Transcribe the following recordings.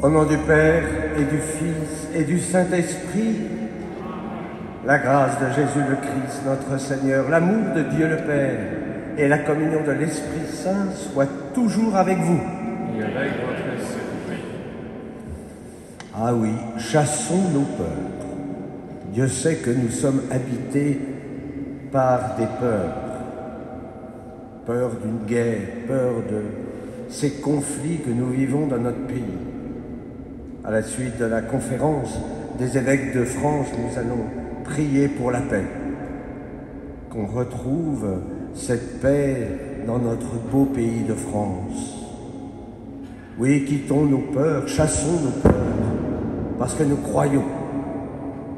Au nom du Père et du Fils et du Saint-Esprit, la grâce de Jésus le Christ, notre Seigneur, l'amour de Dieu le Père et la communion de l'Esprit Saint soient toujours avec vous. Et avec votre esprit. Ah oui, chassons nos peurs. Dieu sait que nous sommes habités par des peurs. Peur d'une guerre, peur de ces conflits que nous vivons dans notre pays. À la suite de la conférence des évêques de France, nous allons prier pour la paix. Qu'on retrouve cette paix dans notre beau pays de France. Oui, quittons nos peurs, chassons nos peurs, parce que nous croyons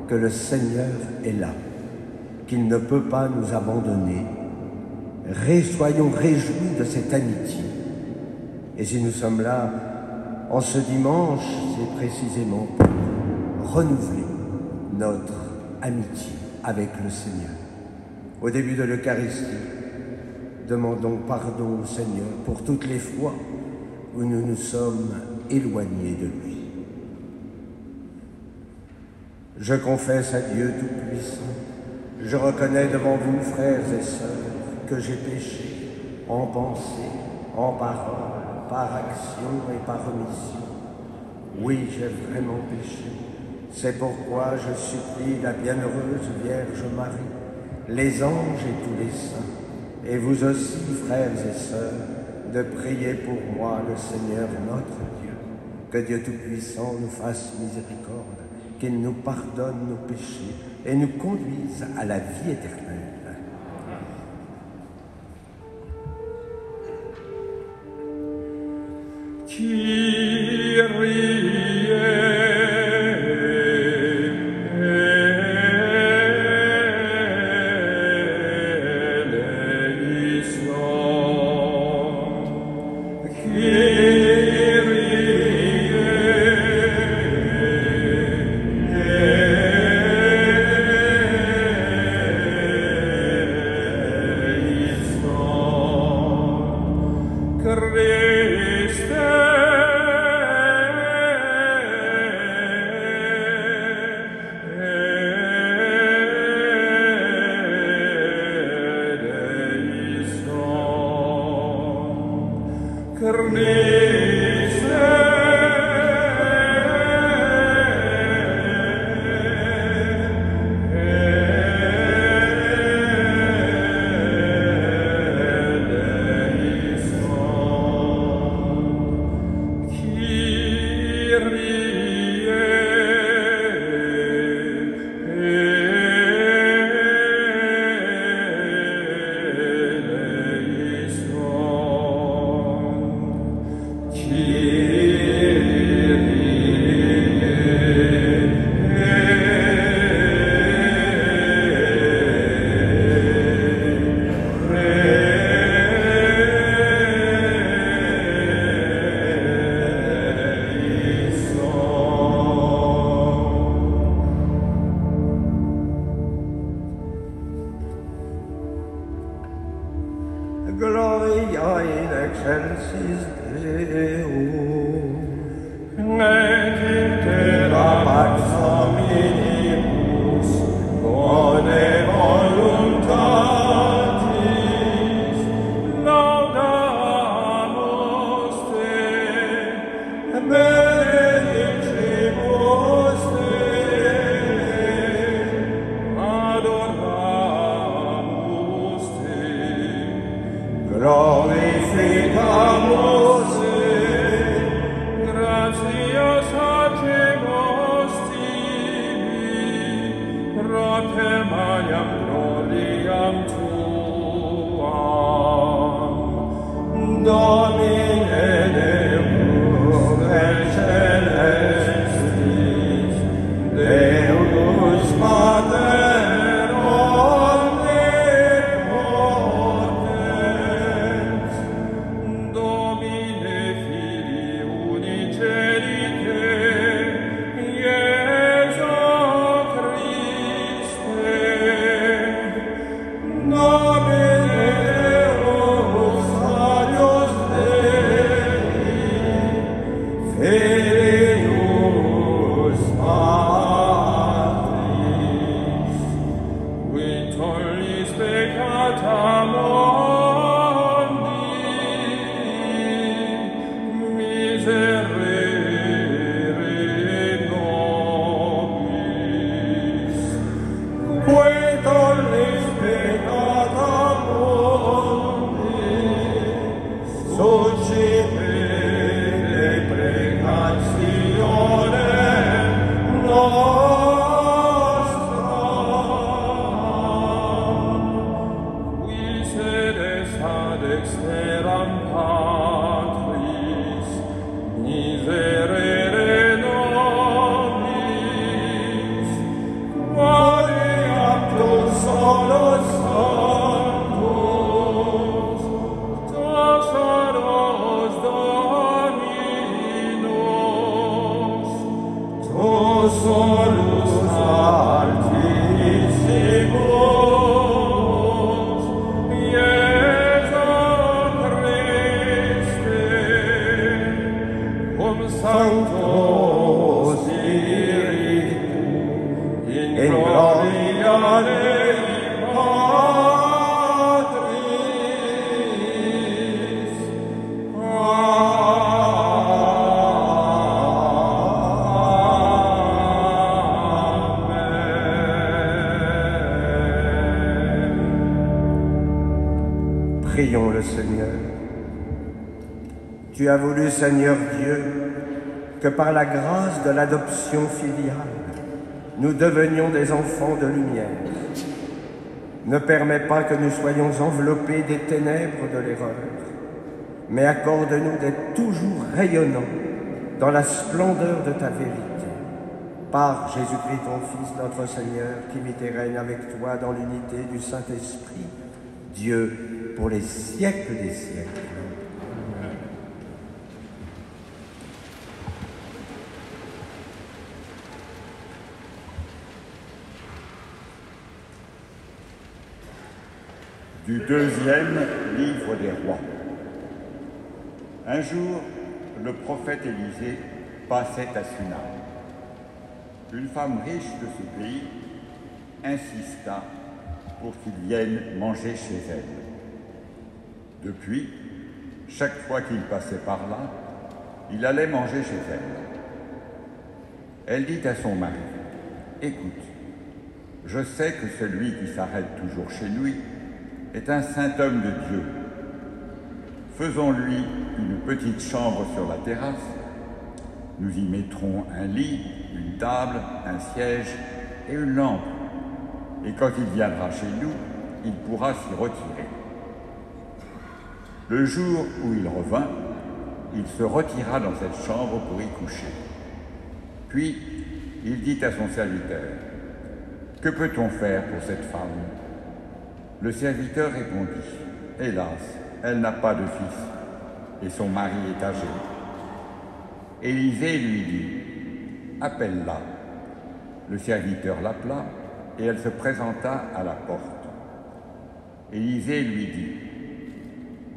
que le Seigneur est là, qu'il ne peut pas nous abandonner. Soyons réjouis de cette amitié. Et si nous sommes là en ce dimanche, c'est précisément pour renouveler notre amitié avec le Seigneur. Au début de l'Eucharistie, demandons pardon au Seigneur pour toutes les fois où nous nous sommes éloignés de lui. Je confesse à Dieu Tout-Puissant, je reconnais devant vous, frères et sœurs, que j'ai péché en pensée, en parole, par action et par omission. Oui, j'ai vraiment péché. C'est pourquoi je supplie la bienheureuse Vierge Marie, les anges et tous les saints, et vous aussi, frères et sœurs, de prier pour moi, le Seigneur notre Dieu. Que Dieu Tout-Puissant nous fasse miséricorde, qu'il nous pardonne nos péchés et nous conduise à la vie éternelle. Gloria in excelsis Deo, et in terra pax hominibus, bone voluntatis, laudamus te, benedicimus te, adoramus te, glorificamus te, gratias hacemus tibi, protem aliam gloriam tuam. Domine Deus excelsis, Deus Mater omnipotens, Domine Filii unigenite, Iesu Christe, Domine Deus Deus Dei, suscite deprecazione nostra, qui sedes ad exteram Patris, miserere nobis, quale aptus solus sanctus, tasaros Dominus, tu solus altissimus, Iesu Christe, cum Sancto Spiritu, in gloria Dei Patris. Amen. Prions le Seigneur. Tu as voulu, Seigneur Dieu, que par la grâce de l'adoption filiale, nous devenions des enfants de lumière. Ne permets pas que nous soyons enveloppés des ténèbres de l'erreur, mais accorde-nous d'être toujours rayonnants dans la splendeur de ta vérité. Par Jésus-Christ, ton Fils, notre Seigneur, qui vit et règne avec toi dans l'unité du Saint-Esprit, Dieu pour les siècles des siècles. Du deuxième livre des rois. Un jour, le prophète Élisée passait à Sunam. Une femme riche de ce pays insista pour qu'il vienne manger chez elle. Depuis, chaque fois qu'il passait par là, il allait manger chez elle. Elle dit à son mari, « Écoute, je sais que celui qui s'arrête toujours chez lui est un saint homme de Dieu. Faisons-lui une petite chambre sur la terrasse. Nous y mettrons un lit, une table, un siège et une lampe. Et quand il viendra chez nous, il pourra s'y retirer. » Le jour où il revint, il se retira dans cette chambre pour y coucher. Puis, il dit à son serviteur, « Que peut-on faire pour cette femme ?» Le serviteur répondit, « Hélas, elle n'a pas de fils, et son mari est âgé. » Élisée lui dit, « Appelle-la. » Le serviteur l'appela, et elle se présenta à la porte. Élisée lui dit,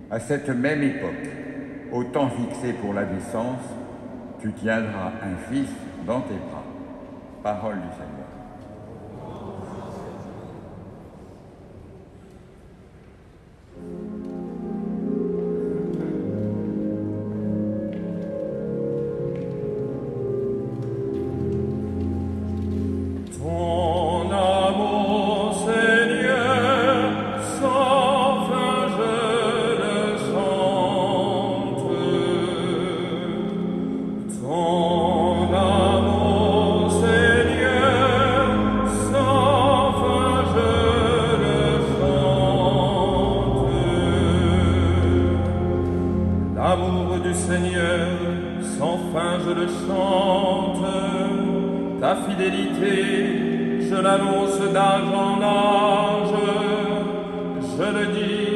« À cette même époque, au temps fixé pour la naissance, tu tiendras un fils dans tes bras. » Parole du Seigneur. L'amour du Seigneur, sans fin je le chante. Ta fidélité, je l'annonce d'âge en âge. Je le dis,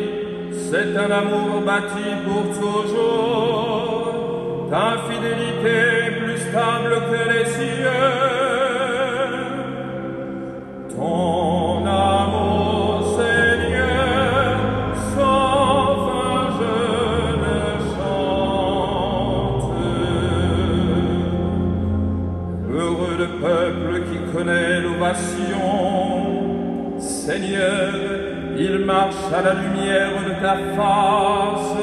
c'est un amour bâti pour toujours. Ta fidélité plus stable que les cieux. Ton amour, Seigneur, sans fin je le chante. Heureux le peuple qui connaît l'ovation. Seigneur, il marche à la lumière de ta face.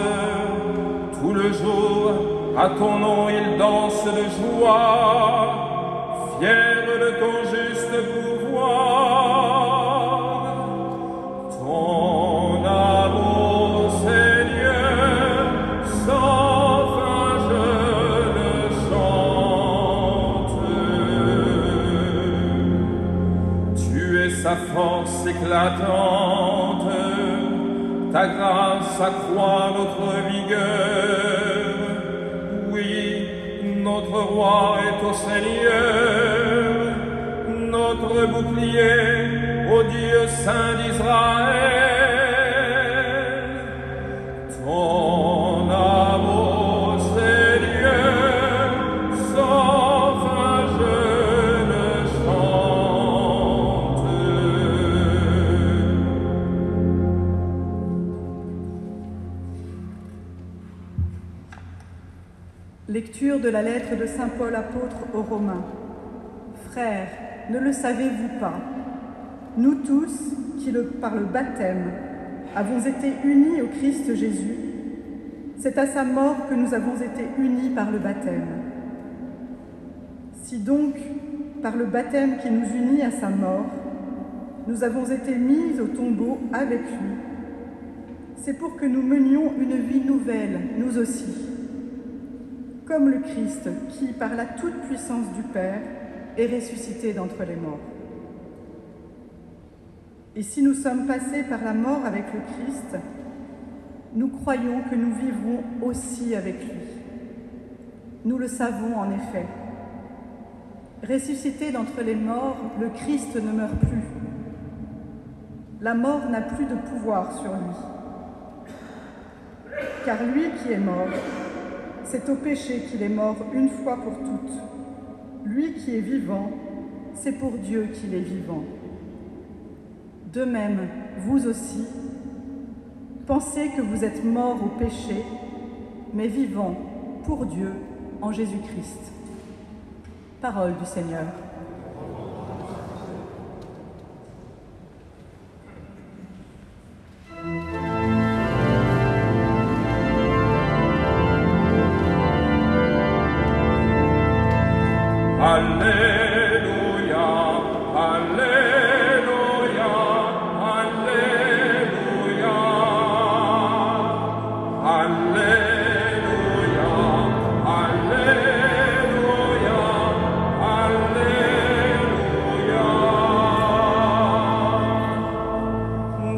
Tout le jour, à ton nom, il danse de joie, fier de ton juste pouvoir. Ton amour, Seigneur, force éclatante, ta grâce accroît notre vigueur. Oui, notre roi est au Seigneur, notre bouclier au Dieu saint d'Israël. Ton amour, Seigneur, sans fin je le chante. Lecture de la lettre de saint Paul apôtre aux Romains. Frères, ne le savez-vous pas? Nous tous, qui par le baptême avons été unis au Christ Jésus, c'est à sa mort que nous avons été unis par le baptême. Si donc, par le baptême qui nous unit à sa mort, nous avons été mis au tombeau avec lui, c'est pour que nous menions une vie nouvelle, nous aussi, comme le Christ qui, par la toute-puissance du Père, est ressuscité d'entre les morts. Et si nous sommes passés par la mort avec le Christ, nous croyons que nous vivrons aussi avec lui. Nous le savons en effet. Ressuscité d'entre les morts, le Christ ne meurt plus. La mort n'a plus de pouvoir sur lui. Car lui qui est mort, c'est au péché qu'il est mort une fois pour toutes. Lui qui est vivant, c'est pour Dieu qu'il est vivant. De même, vous aussi, pensez que vous êtes morts au péché, mais vivants pour Dieu en Jésus-Christ. Parole du Seigneur. Alléluia, Alléluia, Alléluia, Alléluia, Alléluia, Alléluia.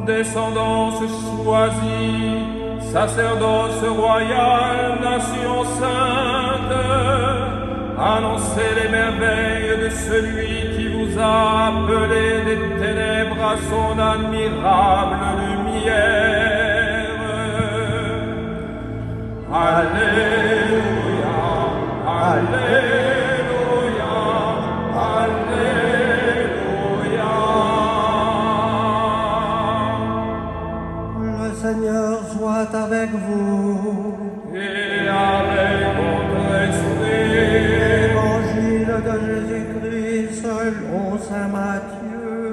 Descendance choisie, sacerdoce royal, nation sainte, annoncez les merveilles de celui qui vous a appelé des ténèbres à son admirable lumière. Alléluia, Alléluia, Alléluia. Le Seigneur soit avec vous. Et avec votre esprit. Évangile de Jésus-Christ selon saint Matthieu.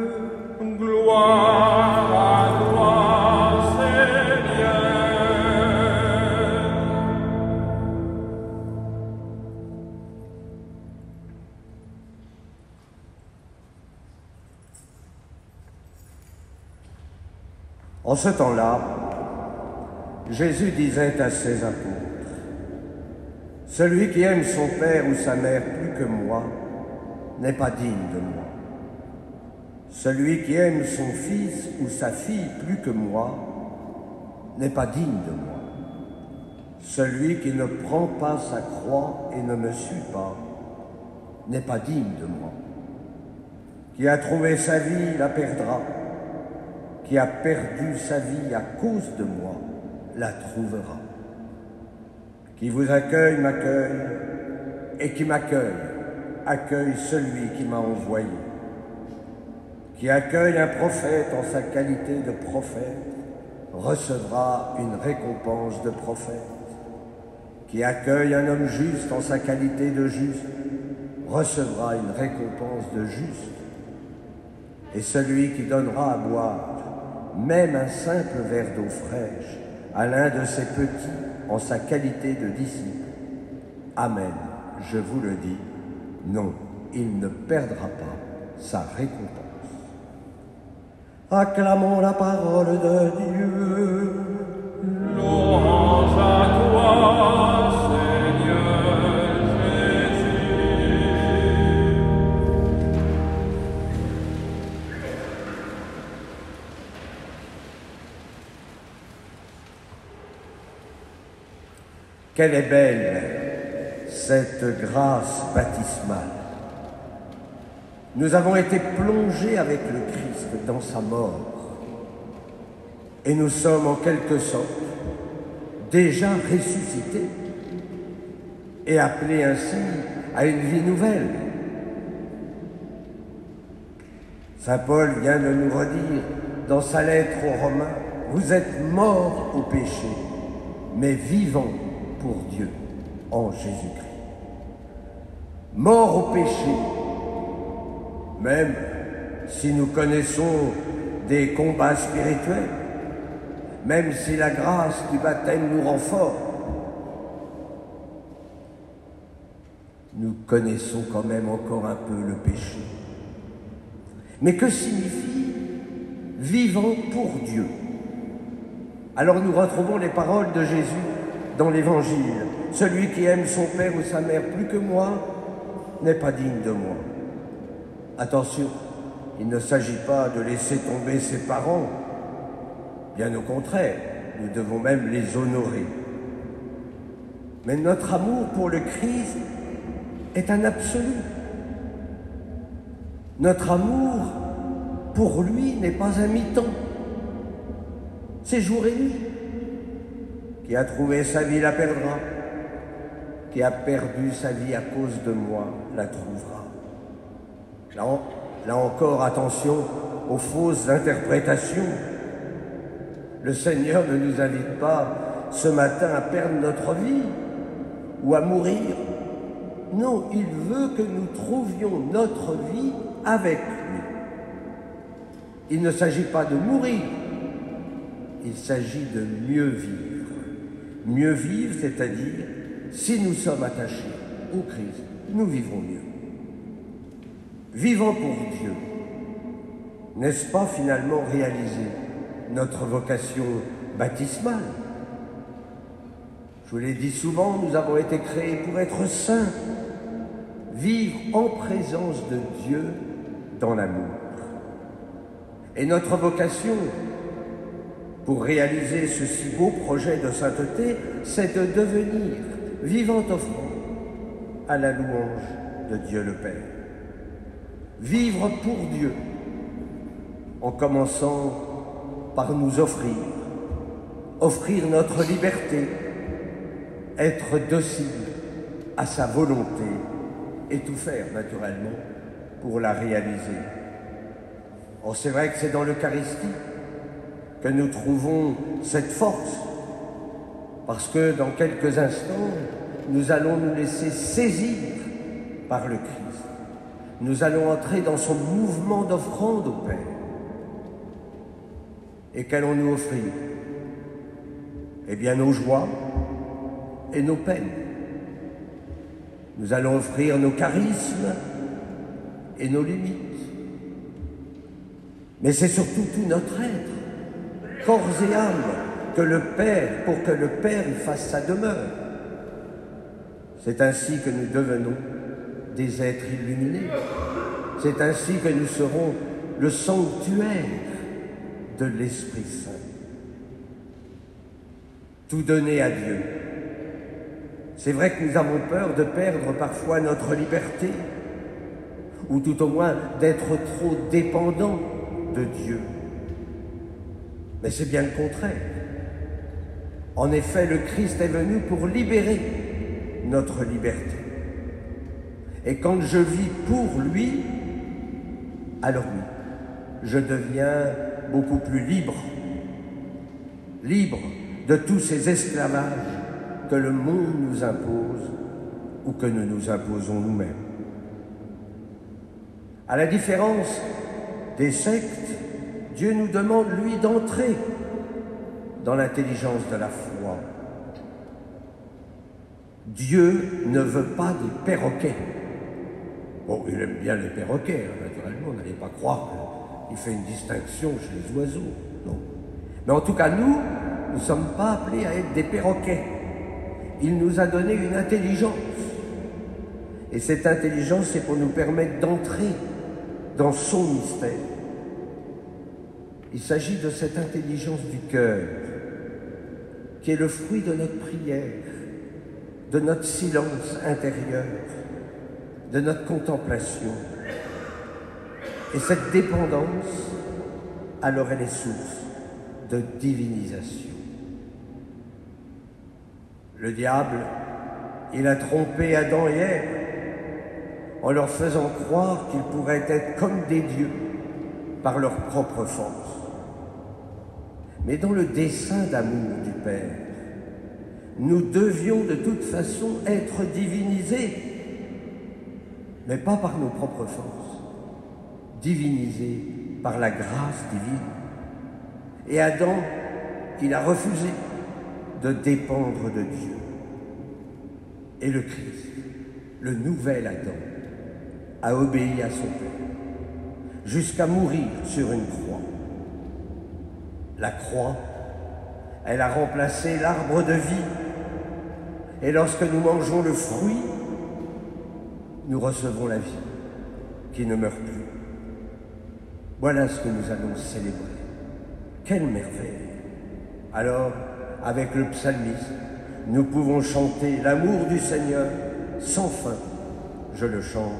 Gloire à toi, Seigneur. En ce temps-là, Jésus disait à ses apôtres, « Celui qui aime son père ou sa mère plus que moi n'est pas digne de moi. Celui qui aime son fils ou sa fille plus que moi n'est pas digne de moi. Celui qui ne prend pas sa croix et ne me suit pas n'est pas digne de moi. Qui a trouvé sa vie la perdra. Qui a perdu sa vie à cause de moi la trouvera. Qui vous accueille m'accueille, et qui m'accueille accueille celui qui m'a envoyé. Qui accueille un prophète en sa qualité de prophète recevra une récompense de prophète. Qui accueille un homme juste en sa qualité de juste recevra une récompense de juste. Et celui qui donnera à boire même un simple verre d'eau fraîche à l'un de ses petits en sa qualité de disciple, amen, je vous le dis, non, il ne perdra pas sa récompense. Acclamons la parole de Dieu. Louange à toi, Seigneur Jésus. Quelle est belle cette grâce baptismale. Nous avons été plongés avec le Christ dans sa mort et nous sommes en quelque sorte déjà ressuscités et appelés ainsi à une vie nouvelle. Saint Paul vient de nous redire dans sa lettre aux Romains, vous êtes morts au péché, mais vivants pour Dieu en Jésus-Christ. Morts au péché, même si nous connaissons des combats spirituels, même si la grâce du baptême nous rend forts, nous connaissons quand même encore un peu le péché. Mais que signifie vivant pour Dieu? Alors nous retrouvons les paroles de Jésus dans l'Évangile. Celui qui aime son père ou sa mère plus que moi n'est pas digne de moi. Attention, il ne s'agit pas de laisser tomber ses parents. Bien au contraire, nous devons même les honorer. Mais notre amour pour le Christ est un absolu. Notre amour pour lui n'est pas un mi-temps. C'est jour et nuit. Qui a trouvé sa vie la perdra. Qui a perdu sa vie à cause de moi la trouvera. Là encore, attention aux fausses interprétations. Le Seigneur ne nous invite pas ce matin à perdre notre vie ou à mourir. Non, il veut que nous trouvions notre vie avec lui. Il ne s'agit pas de mourir, il s'agit de mieux vivre. Mieux vivre, c'est-à-dire, si nous sommes attachés au Christ, nous vivrons mieux. Vivant pour Dieu, n'est-ce pas finalement réaliser notre vocation baptismale? Je vous l'ai dit souvent, nous avons été créés pour être saints, vivre en présence de Dieu dans l'amour. Et notre vocation, pour réaliser ce si beau projet de sainteté, c'est de devenir vivante offrande à la louange de Dieu le Père. Vivre pour Dieu, en commençant par nous offrir notre liberté, être docile à sa volonté et tout faire naturellement pour la réaliser. Or, c'est vrai que c'est dans l'Eucharistie que nous trouvons cette force, parce que dans quelques instants, nous allons nous laisser saisir par le Christ. Nous allons entrer dans son mouvement d'offrande au Père. Et qu'allons-nous offrir? Eh bien, nos joies et nos peines. Nous allons offrir nos charismes et nos limites. Mais c'est surtout tout notre être, corps et âme, que le Père, pour que le Père y fasse sa demeure. C'est ainsi que nous devenons des êtres illuminés. C'est ainsi que nous serons le sanctuaire de l'Esprit Saint. Tout donner à Dieu. C'est vrai que nous avons peur de perdre parfois notre liberté, ou tout au moins d'être trop dépendants de Dieu. Mais c'est bien le contraire. En effet, le Christ est venu pour libérer notre liberté. Et quand je vis pour lui, alors oui, je deviens beaucoup plus libre. Libre de tous ces esclavages que le monde nous impose ou que nous nous imposons nous-mêmes. À la différence des sectes, Dieu nous demande, lui, d'entrer dans l'intelligence de la foi. Dieu ne veut pas des perroquets. Bon, il aime bien les perroquets, naturellement, n'allez pas croire qu'il fait une distinction chez les oiseaux, non. Mais en tout cas, nous ne sommes pas appelés à être des perroquets. Il nous a donné une intelligence. Et cette intelligence, c'est pour nous permettre d'entrer dans son mystère. Il s'agit de cette intelligence du cœur, qui est le fruit de notre prière, de notre silence intérieur, de notre contemplation. Et cette dépendance, alors elle est source de divinisation. Le diable, il a trompé Adam et Ève en leur faisant croire qu'ils pourraient être comme des dieux par leur propre force. Mais dans le dessein d'amour du Père, nous devions de toute façon être divinisés, mais pas par nos propres forces, divinisés par la grâce divine. Et Adam, il a refusé de dépendre de Dieu. Et le Christ, le nouvel Adam, a obéi à son Père, jusqu'à mourir sur une croix. La croix, elle a remplacé l'arbre de vie. Et lorsque nous mangeons le fruit, nous recevons la vie qui ne meurt plus. Voilà ce que nous allons célébrer. Quelle merveille! Alors, avec le psalmiste, nous pouvons chanter l'amour du Seigneur sans fin. Je le chante,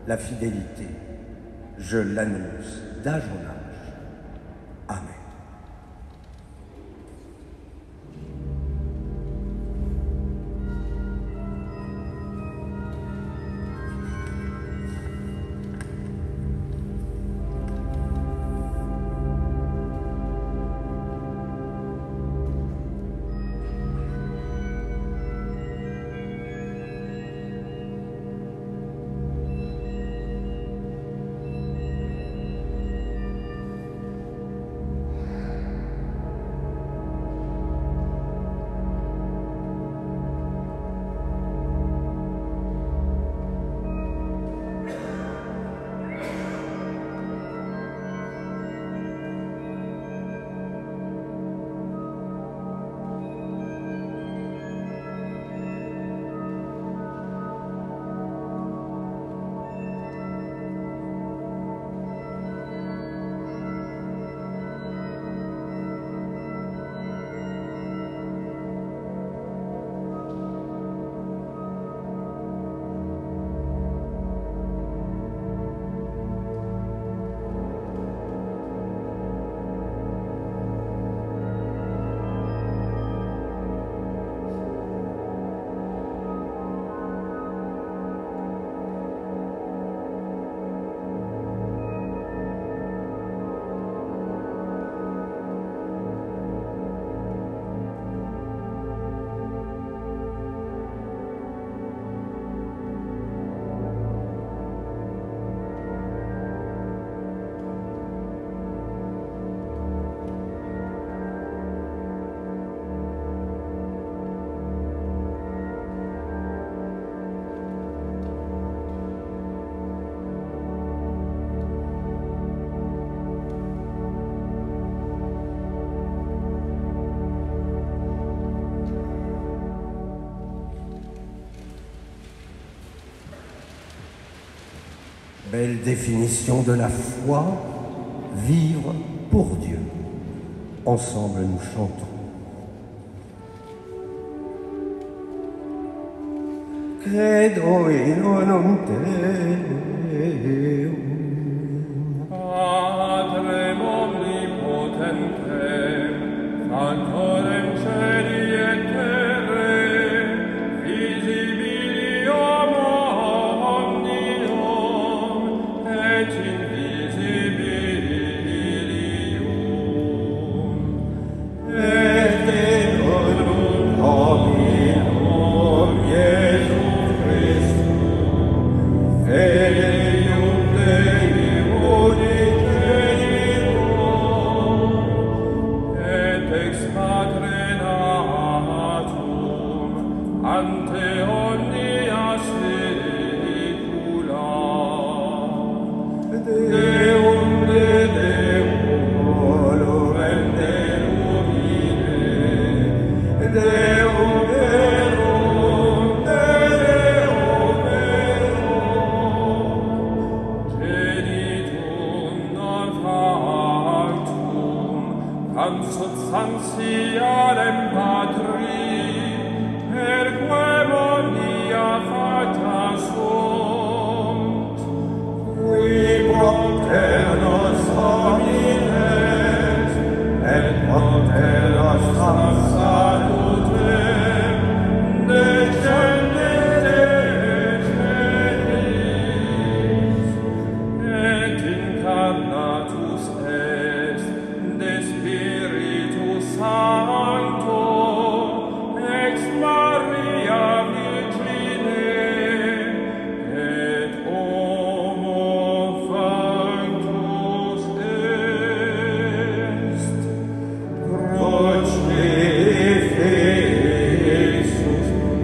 la fidélité, je l'annonce d'âge en âge. Amen. Belle définition de la foi, vivre pour Dieu. Ensemble, nous chantons. Credo in unum Deum, Patrem omnipotentem, Factorem celi et terrae, visibilium omnium et invisibilium, et in unum Dominum Iesum Christum, Filium Dei unigenitum, et ex Patre natum, ante omnia saecula, Deum de Deum, et Deum ide, Deum verum, Deum verum, genitum non factum, consubstantialem Patri, perquem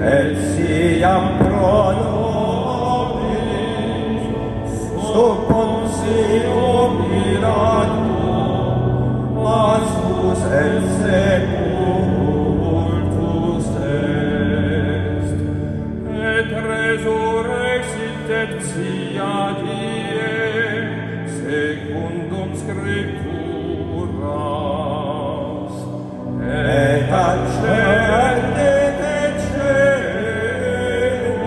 et siam pro nobis, sub Pontio Pilato, passus et sepultus est, et resurrexit et sia die, secundum Scripturas, et ascendet et caelum,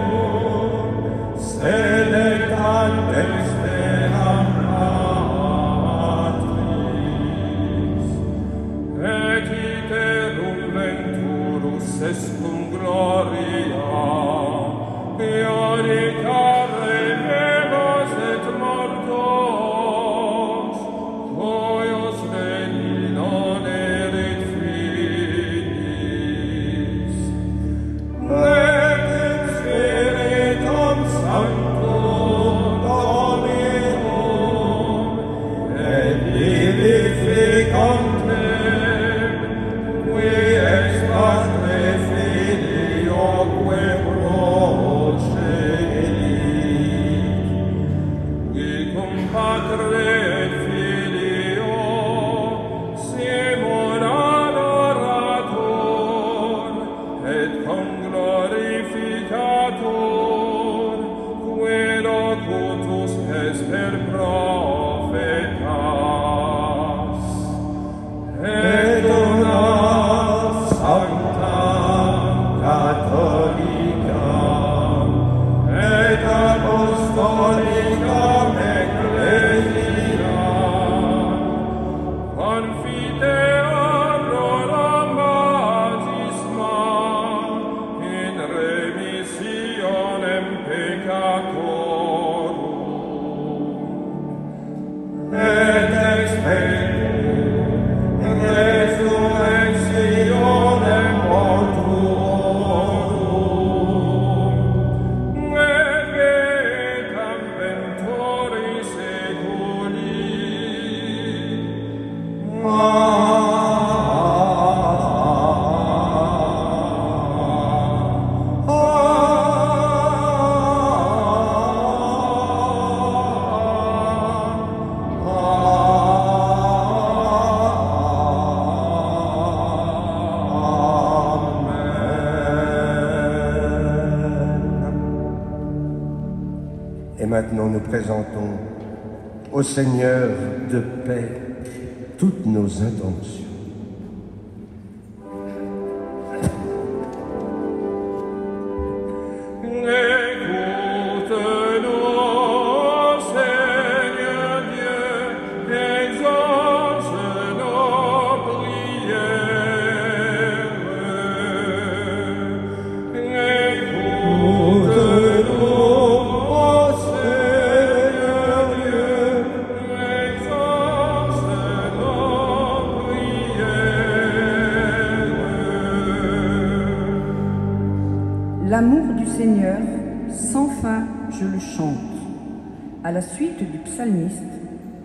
sedetat extera Patris, et iterum venturus est cum gloria, glorificare vivos et mortos, hoios Dei non erit finis. Et Spiritum Sanctum Dominum, et vivificantem, qui ex Patre Filioque procelit, qui cum Patre et Filio simul adorator, et cum glorificator, qui locutus est per profetas, et una sancta catholica et apostolica ecclesia, confiteam baptisma in remissionem peccatorum, et expectum resurrectionem mortuorum, et vitam ventori seculi. Et maintenant nous présentons au Seigneur de paix toutes nos intentions. Écoute-nous, Seigneur Dieu, exauce nos prières. Écoute-nous, Seigneur Dieu, exauce nos prières. L'amour du Seigneur, sans fin, je le chante. À la suite du psalmiste,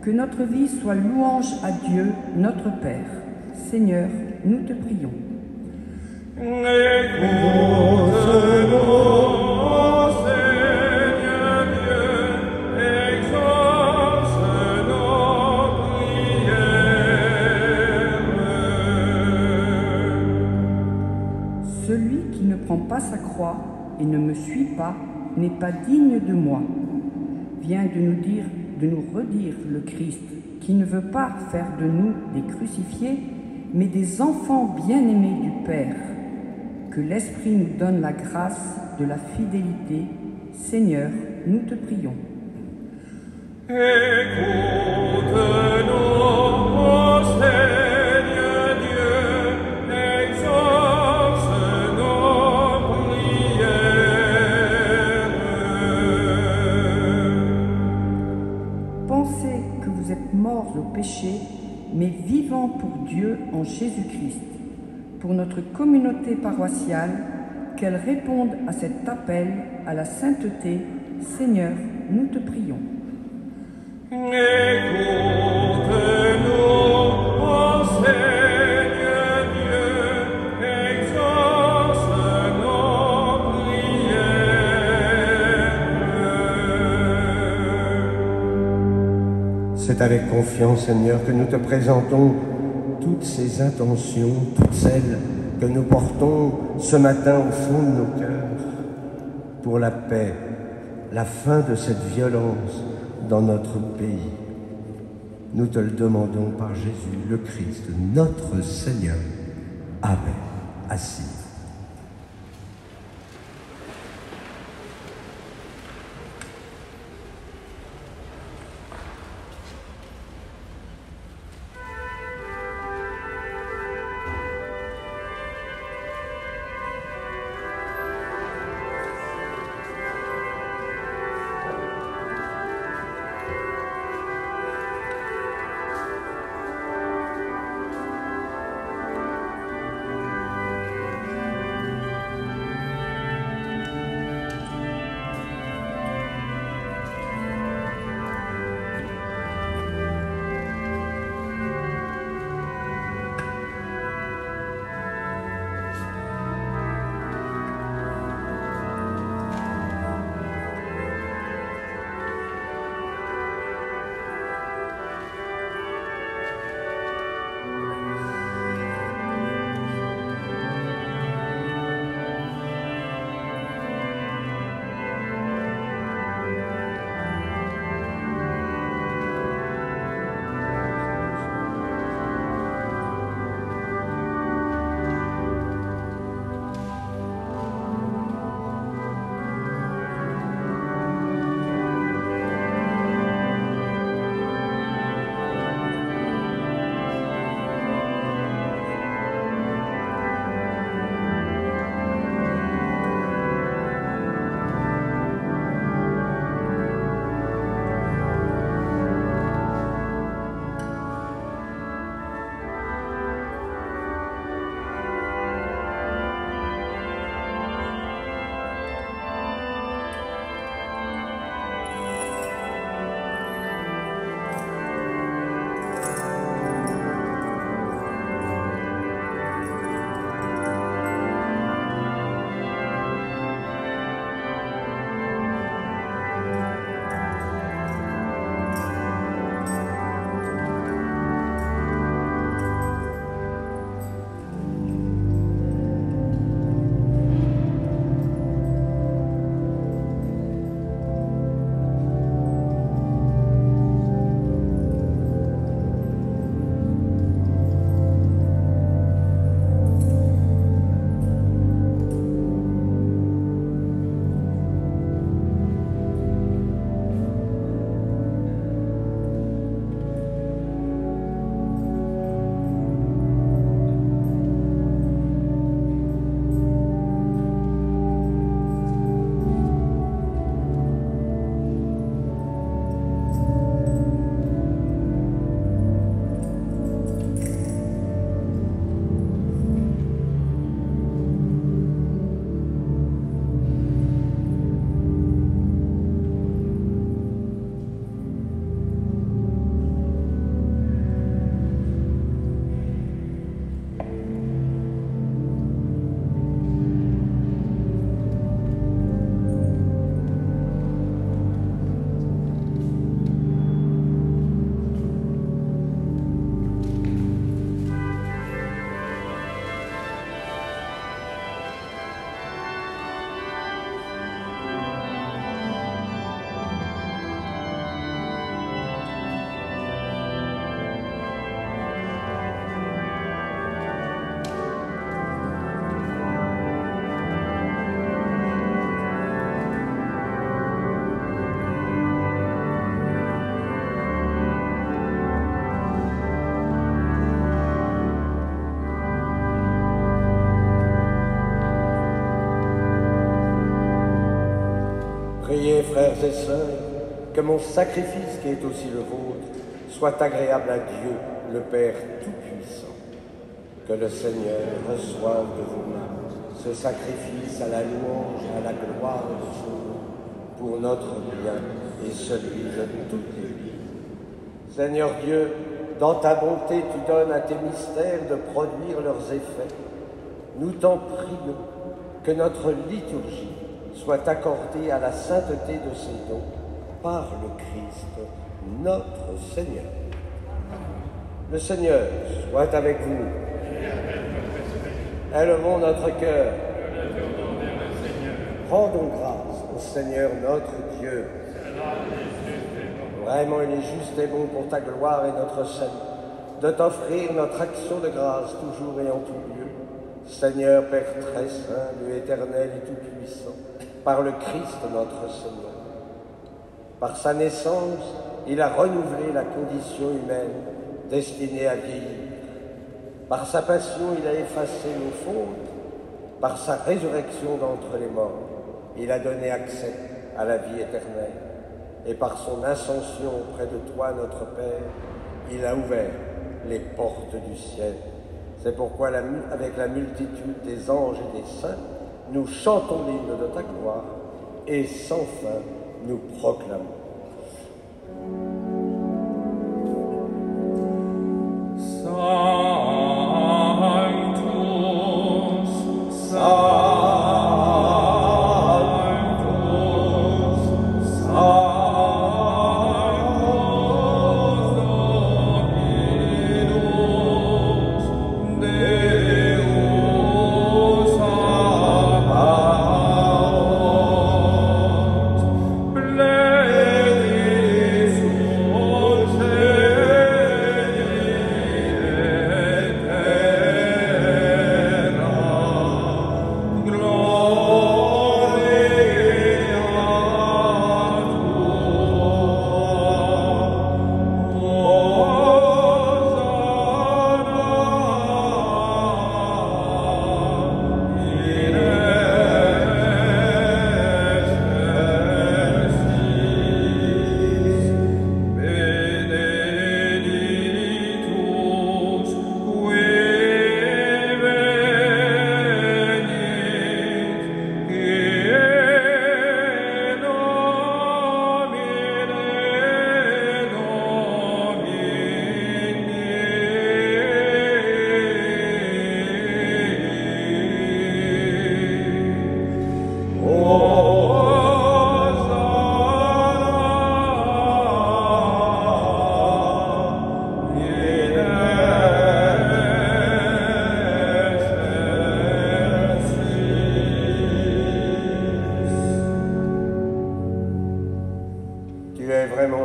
que notre vie soit louange à Dieu, notre Père. Seigneur, nous te prions. Écoute-nous, Seigneur Dieu, exauce nos prières. Celui qui ne prend pas sa croix et ne me suit pas n'est pas digne de moi. Vient de nous redire le Christ, qui ne veut pas faire de nous des crucifiés, mais des enfants bien-aimés du Père. Que l'Esprit nous donne la grâce de la fidélité. Seigneur, nous te prions. Écoute-nous, Seigneur Dieu, exauce nos prières. Pensez que vous êtes morts au péché, mais vivants pour Dieu en Jésus-Christ. Pour notre communauté paroissiale, qu'elle réponde à cet appel à la sainteté. Seigneur, nous te prions. Écoute-nous, ô Seigneur Dieu, exauce nos avec confiance, Seigneur, que nous te présentons toutes ces intentions, toutes celles que nous portons ce matin au fond de nos cœurs, pour la paix, la fin de cette violence dans notre pays. Nous te le demandons par Jésus, le Christ, notre Seigneur. Amen. Assis. Priez, frères et sœurs, que mon sacrifice, qui est aussi le vôtre, soit agréable à Dieu, le Père Tout-Puissant. Que le Seigneur reçoive de vos mains ce sacrifice à la louange et à la gloire de son nom, pour notre bien et celui de toute l'Église. Seigneur Dieu, dans ta bonté, tu donnes à tes mystères de produire leurs effets. Nous t'en prions que notre liturgie soit accordée à la sainteté de ces dons par le Christ, notre Seigneur. Le Seigneur soit avec vous. Élevons notre cœur. Rendons grâce au Seigneur notre Dieu. Vraiment, il est juste et bon pour ta gloire et notre salut, de t'offrir notre action de grâce toujours et en tout lieu. Seigneur, Père très saint, Dieu éternel et tout-puissant, par le Christ notre Seigneur. Par sa naissance, il a renouvelé la condition humaine destinée à vieillir. Par sa passion, il a effacé nos fautes. Par sa résurrection d'entre les morts, il a donné accès à la vie éternelle. Et par son ascension auprès de toi, notre Père, il a ouvert les portes du ciel. C'est pourquoi, avec la multitude des anges et des saints, nous chantons l'hymne de ta gloire et sans fin nous proclamons.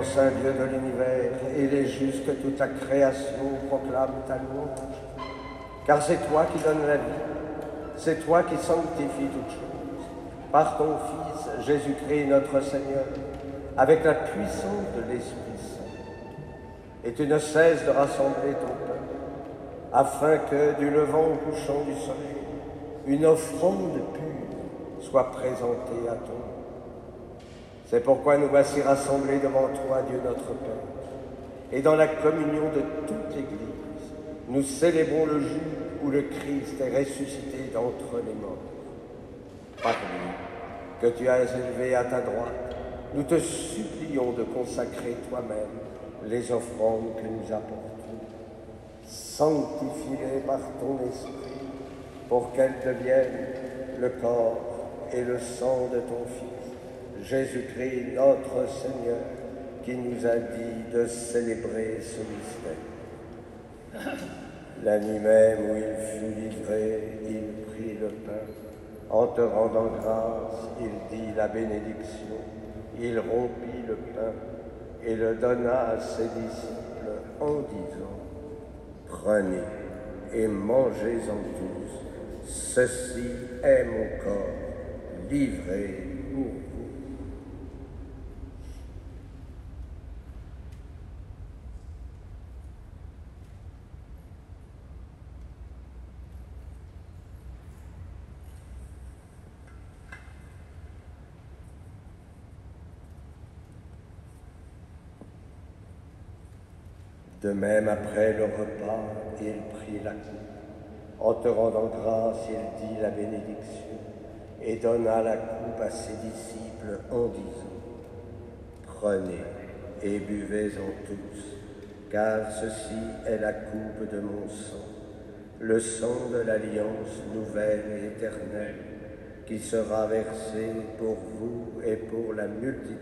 Saint Dieu de l'univers, et il est juste que toute ta création proclame ta louange. Car c'est toi qui donnes la vie, c'est toi qui sanctifies toutes choses. Par ton Fils, Jésus-Christ, notre Seigneur, avec la puissance de l'Esprit Saint. Et tu ne cesses de rassembler ton peuple, afin que, du levant au couchant du soleil, une offrande pure soit présentée à ton nom. C'est pourquoi nous voici rassemblés devant toi, Dieu notre Père, et dans la communion de toute l'Église, nous célébrons le jour où le Christ est ressuscité d'entre les morts. Par lui, que tu as élevé à ta droite, nous te supplions de consacrer toi-même les offrandes que nous apportons. Sanctifie-les par ton esprit, pour qu'elles deviennent le corps et le sang de ton Fils, Jésus-Christ, notre Seigneur, qui nous a dit de célébrer ce mystère. La nuit même où il fut livré, il prit le pain. En te rendant grâce, il dit la bénédiction. Il rompit le pain et le donna à ses disciples en disant : « Prenez et mangez-en tous. Ceci est mon corps livré pour vous. » De même, après le repas, il prit la coupe. En te rendant grâce, il dit la bénédiction et donna la coupe à ses disciples en disant : « Prenez et buvez-en tous, car ceci est la coupe de mon sang, le sang de l'alliance nouvelle et éternelle, qui sera versé pour vous et pour la multitude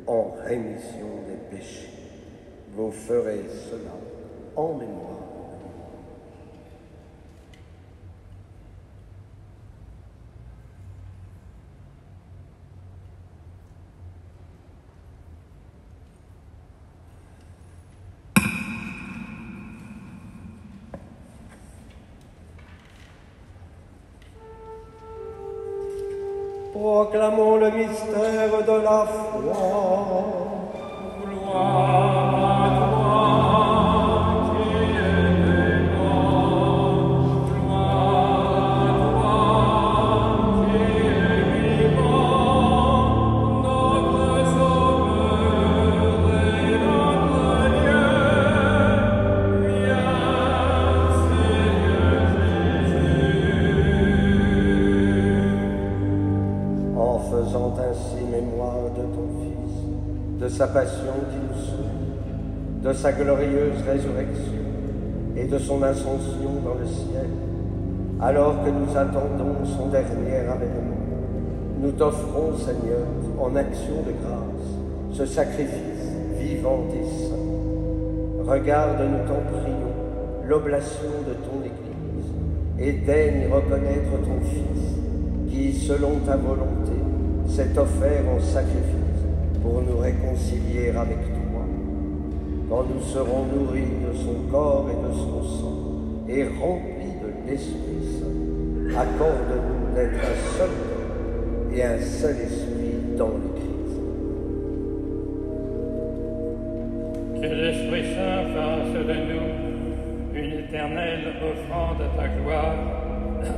en rémission des péchés. Vous ferez cela en mémoire. Proclamons le mystère de la foi. Gloire à toi qui es mort, gloire à toi qui es vivant, notre Sauveur et notre Dieu. Viens, Seigneur Jésus. En faisant ainsi mémoire de ton Fils, de sa passion qui nous sauve, de sa glorieuse résurrection et de son ascension dans le ciel, alors que nous attendons son dernier avènement, nous t'offrons, Seigneur, en action de grâce, ce sacrifice vivant et saint. Regarde, nous t'en prions, l'oblation de ton Église, et daigne reconnaître ton Fils, qui, selon ta volonté, s'est offert en sacrifice pour nous réconcilier avec toi. Quand nous serons nourris de son corps et de son sang, et remplis de l'Esprit Saint, accorde-nous d'être un seul corps et un seul esprit dans le Christ. Que l'Esprit Saint fasse de nous une éternelle offrande à ta gloire,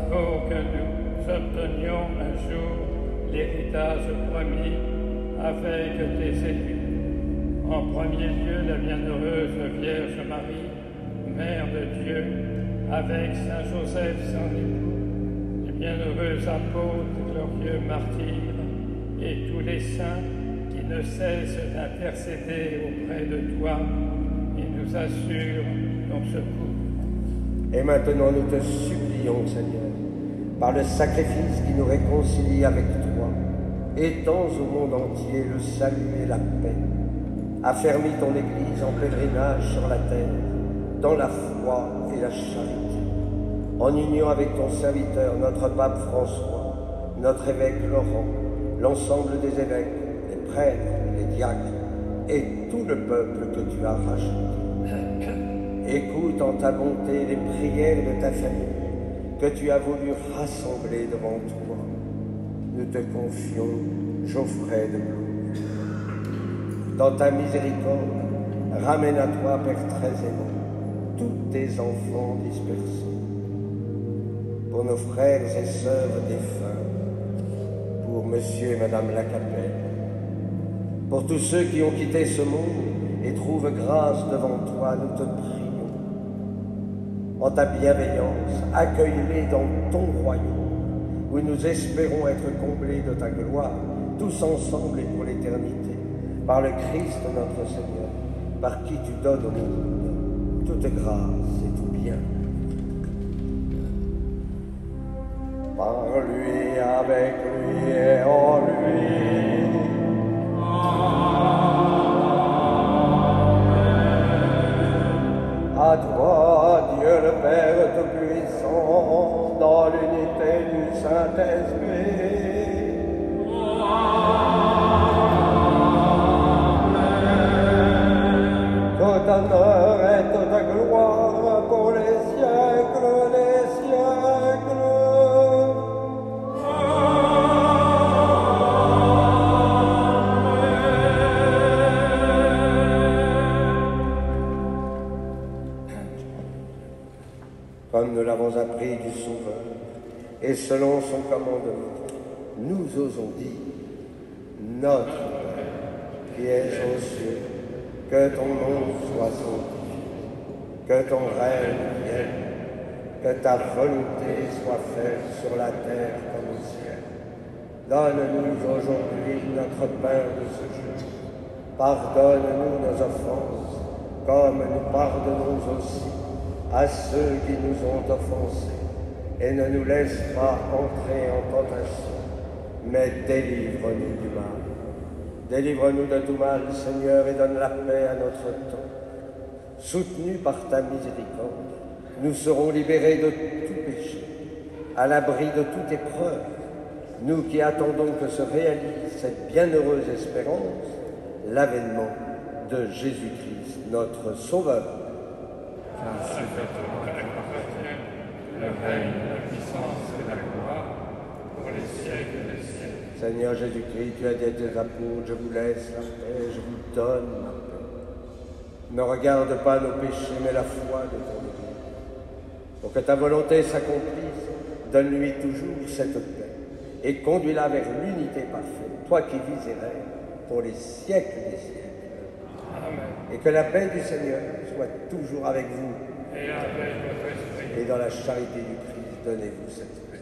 pour que nous obtenions un jour l'héritage promis avec tes élus. En premier lieu, la bienheureuse Vierge Marie, Mère de Dieu, avec Saint Joseph, son époux, les bienheureux apôtres, glorieux martyrs, et tous les saints qui ne cessent d'intercéder auprès de toi et nous assurent ton secours. Et maintenant, nous te supplions, Seigneur, par le sacrifice qui nous réconcilie avec toi, étends au monde entier le salut et la paix. Affermis ton Église en pèlerinage sur la terre, dans la foi et la charité, en union avec ton serviteur, notre pape François, notre évêque Laurent, l'ensemble des évêques, les prêtres, les diacres, et tout le peuple que tu as racheté. Écoute en ta bonté les prières de ta famille, que tu as voulu rassembler devant toi. Nous te confions Geoffrey de Blois. Dans ta miséricorde, ramène à toi, Père très aimant, tous tes enfants dispersés. Pour nos frères et sœurs défunts, pour Monsieur et Madame Lacapelle, pour tous ceux qui ont quitté ce monde et trouvent grâce devant toi, nous te prions. En ta bienveillance, accueille-les dans ton royaume, où nous espérons être comblés de ta gloire, tous ensemble et pour l'éternité, par le Christ notre Seigneur, par qui tu donnes au monde toute grâce et tout bien. Par lui, avec lui et en lui. À toi, Dieu le Père Tout-Puissant, dans l'unité du Saint-Esprit. Tout honneur et toute gloire pour les siècles des siècles. Comme nous l'avons appris du Sauveur, et selon son commandement, nous osons dire, notre Père, qui es aux cieux, que ton nom soit sanctifié, que ton règne vienne, que ta volonté soit faite sur la terre comme au ciel. Donne-nous aujourd'hui notre pain de ce jour. Pardonne-nous nos offenses, comme nous pardonnons aussi à ceux qui nous ont offensés, et ne nous laisse pas entrer en tentation, mais délivre-nous du mal. Délivre-nous de tout mal, Seigneur, et donne la paix à notre temps. Soutenus par ta miséricorde, nous serons libérés de tout péché, à l'abri de toute épreuve, nous qui attendons que se réalise cette bienheureuse espérance, l'avènement de Jésus-Christ, notre Sauveur. Ainsi que toi, la chrétienne, le règne, la puissance et la gloire, pour les siècles des siècles. Seigneur Jésus-Christ, tu as dit à tes apôtres, je vous laisse la paix, je vous donne ma paix. Ne regarde pas nos péchés, mais la foi de ton Église. Pour que ta volonté s'accomplisse, donne-lui toujours cette paix et conduis-la vers l'unité parfaite, toi qui vis et règnes pour les siècles des siècles. Amen. Et que la paix du Seigneur soit toujours avec vous. Et avec votre esprit. Et dans la charité du Christ, donnez-vous cette paix.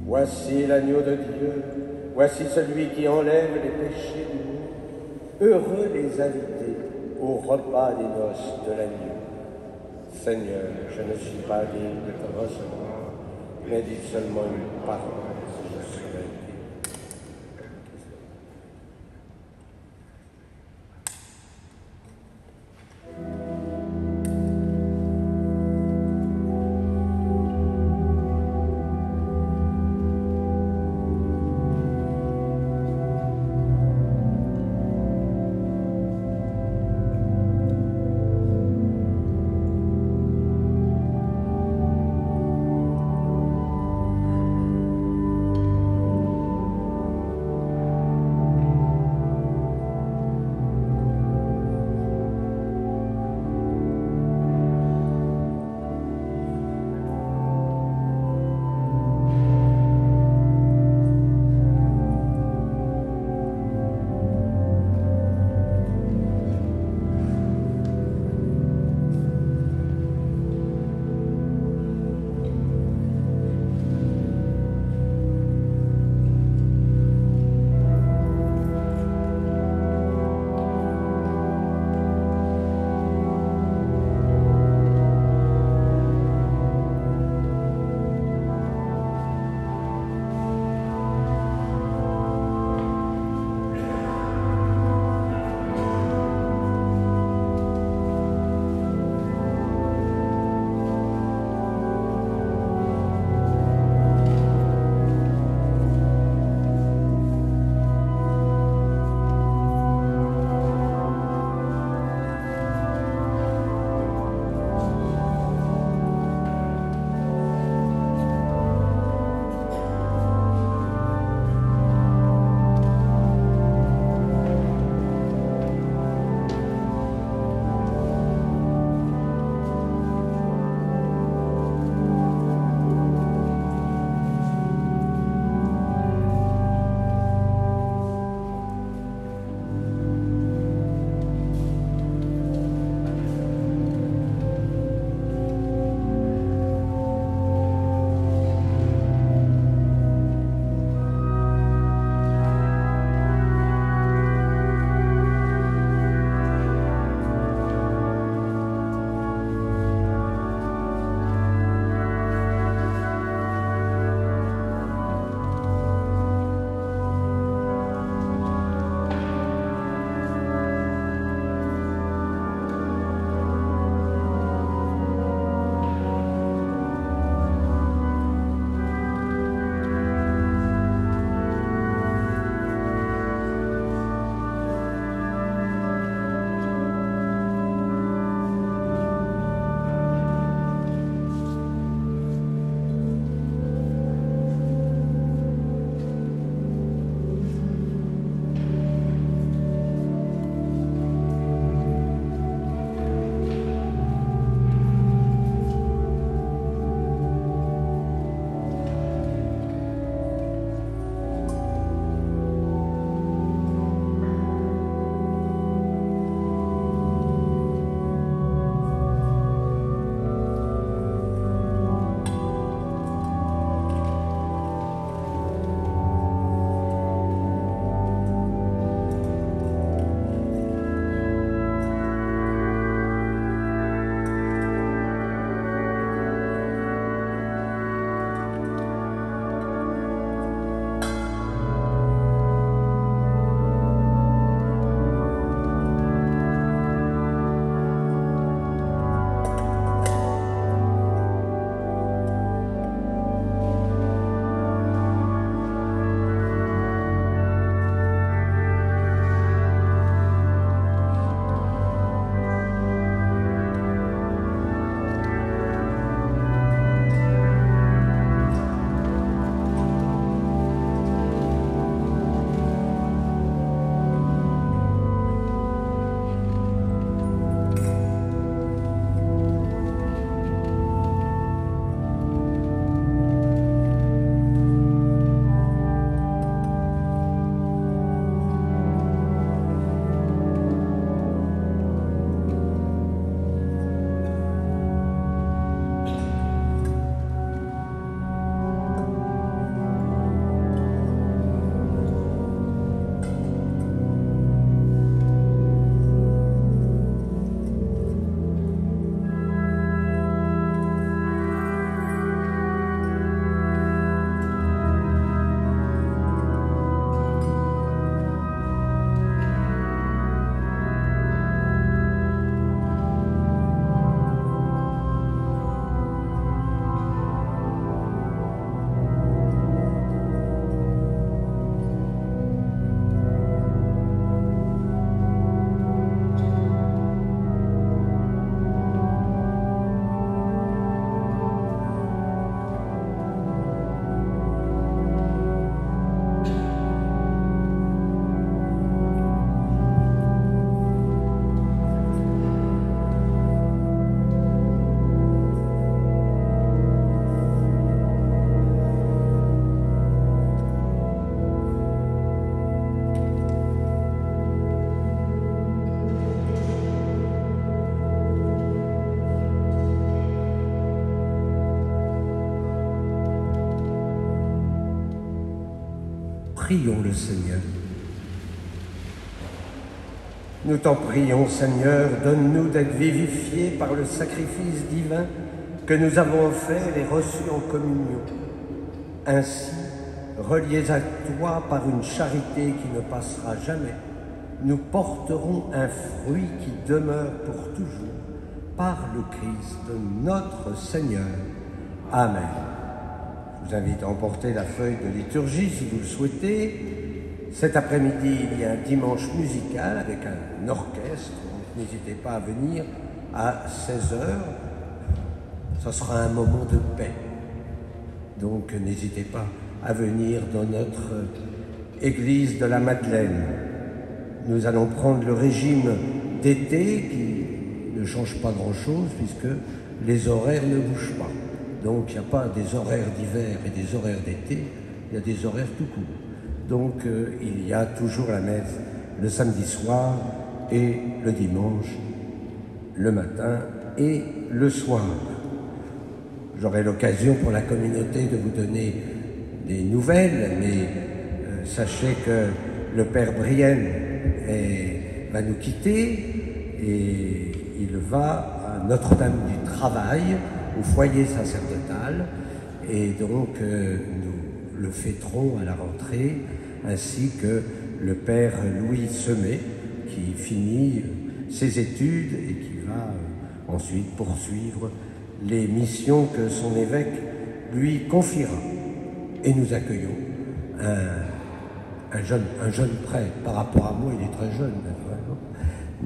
Voici l'agneau de Dieu, voici celui qui enlève les péchés du monde. Heureux les invités au repas des noces de l'agneau. Seigneur, je ne suis pas digne de te recevoir, mais dis seulement une parole, je serai guéri. Prions le Seigneur. Nous t'en prions, Seigneur, donne-nous d'être vivifiés par le sacrifice divin que nous avons offert et reçu en communion. Ainsi, reliés à toi par une charité qui ne passera jamais, nous porterons un fruit qui demeure pour toujours par le Christ, notre Seigneur. Amen. Je vous invite à emporter la feuille de liturgie si vous le souhaitez. Cet après-midi, il y a un dimanche musical avec un orchestre. N'hésitez pas à venir à 16h. Ce sera un moment de paix. Donc n'hésitez pas à venir dans notre église de la Madeleine. Nous allons prendre le régime d'été qui ne change pas grand-chose puisque les horaires ne bougent pas. Donc il n'y a pas des horaires d'hiver et des horaires d'été, il y a des horaires tout court. Donc il y a toujours la messe le samedi soir et le dimanche, le matin et le soir. J'aurai l'occasion pour la communauté de vous donner des nouvelles, mais sachez que le Père Brienne va nous quitter et il va à Notre-Dame du Travail, au foyer sacerdotal, et donc nous le fêterons à la rentrée, ainsi que le Père Louis Semet, qui finit ses études et qui va ensuite poursuivre les missions que son évêque lui confiera. Et nous accueillons un jeune prêtre. Par rapport à moi, il est très jeune,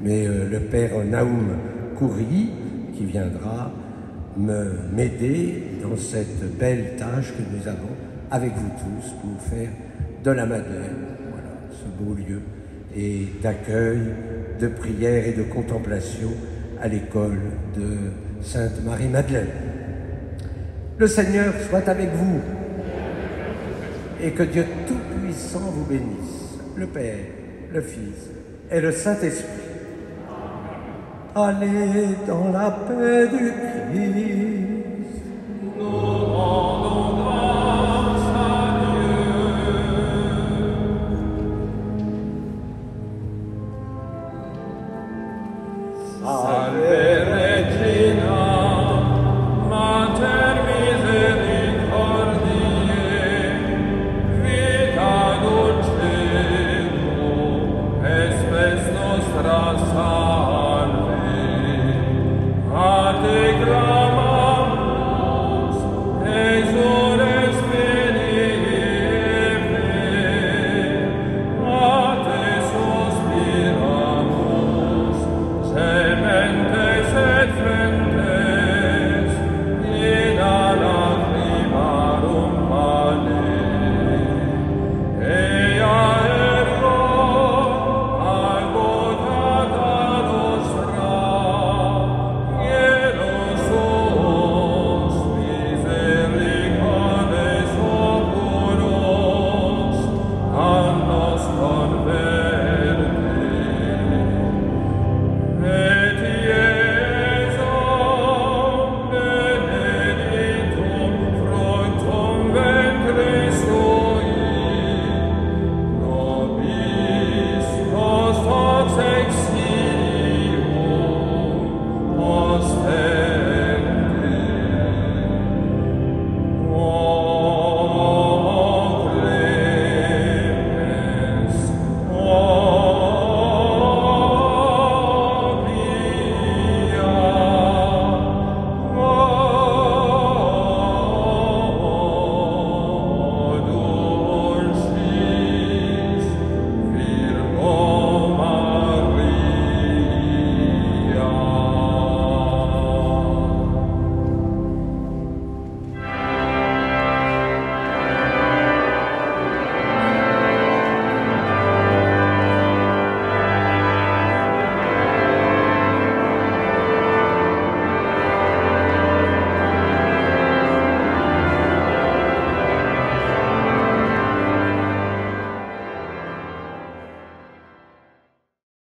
mais le Père Naoum Kouri, qui viendra m'aider dans cette belle tâche que nous avons avec vous tous pour faire de la Madeleine, voilà, ce beau lieu et d'accueil, de prière et de contemplation à l'école de Sainte Marie-Madeleine. Le Seigneur soit avec vous et que Dieu Tout-Puissant vous bénisse, le Père, le Fils et le Saint-Esprit. Allez dans la paix du Christ.